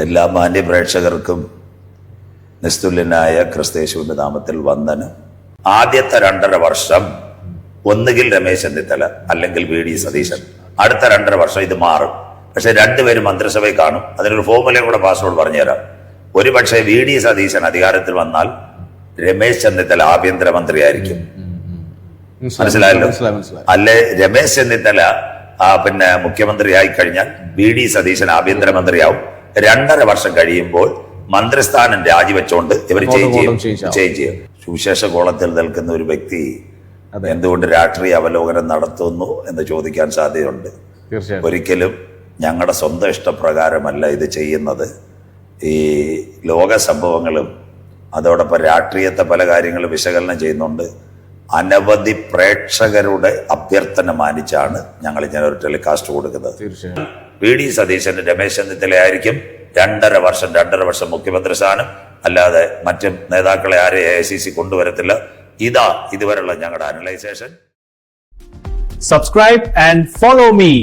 എല്ലാ മാന്യ പ്രേക്ഷകർക്കും നിസ്തുല്യനായ ക്രിസ്തയേശുവിന്റെ നാമത്തിൽ വന്ദനം. ആദ്യത്തെ 2.5 വർഷം ഒന്നുകിൽ രമേശ് ചെന്നിത്തല അല്ലെങ്കിൽ വി.ഡി. സതീശൻ. അടുത്ത 2.5 വർഷം ഇത് മാറും. പക്ഷെ രണ്ടുപേരും മന്ത്രിസഭയിൽ കാണും. അതിനൊരു ഫോർമുലയും കൂടെ പാസ്വേഡ് പറഞ്ഞുതരാം. ഒരു പക്ഷേ വി.ഡി. സതീശൻ അധികാരത്തിൽ വന്നാൽ രമേശ് ചെന്നിത്തല ആഭ്യന്തരമന്ത്രിയായിരിക്കും. മനസ്സിലായല്ലോ? അല്ലെ രമേശ് ചെന്നിത്തല മുഖ്യമന്ത്രിയായി കഴിഞ്ഞാൽ വി.ഡി. സതീശൻ ആഭ്യന്തരമന്ത്രിയാവും. 2.5 വർഷം കഴിയുമ്പോൾ മന്ത്രിസ്ഥാനം രാജിവെച്ചോണ്ട് ഇവർ ചേഞ്ച് ചെയ്യും. സുവിശേഷ കോളത്തിൽ നിൽക്കുന്ന ഒരു വ്യക്തി എന്തുകൊണ്ട് രാഷ്ട്രീയ അവലോകനം നടത്തുന്നു എന്ന് ചോദിക്കാൻ സാധ്യതയുണ്ട്. ഒരിക്കലും ഞങ്ങളുടെ സ്വന്തം ഇഷ്ടപ്രകാരമല്ല ഇത് ചെയ്യുന്നത്. ഈ ലോക സംഭവങ്ങളും അതോടൊപ്പം രാഷ്ട്രീയത്തെ പല കാര്യങ്ങളും വിശകലനം ചെയ്യുന്നുണ്ട്. അനവധി പ്രേക്ഷകരുടെ അഭ്യർത്ഥന മാനിച്ചാണ് ഞങ്ങൾ ഇങ്ങനെ ഒരു ടെലികാസ്റ്റ് കൊടുക്കുന്നത്. വി.ഡി. സതീശന് രമേശ് ചെന്നിത്തലയായിരിക്കും 2.5 വർഷം മുഖ്യമന്ത്രി സ്ഥാനം. അല്ലാതെ മറ്റു നേതാക്കളെ ആരെ AICC കൊണ്ടുവരത്തില്ല. ഇതാ ഇതുവരെയുള്ള ഞങ്ങളുടെ അനലൈസേഷൻ. Subscribe and follow me.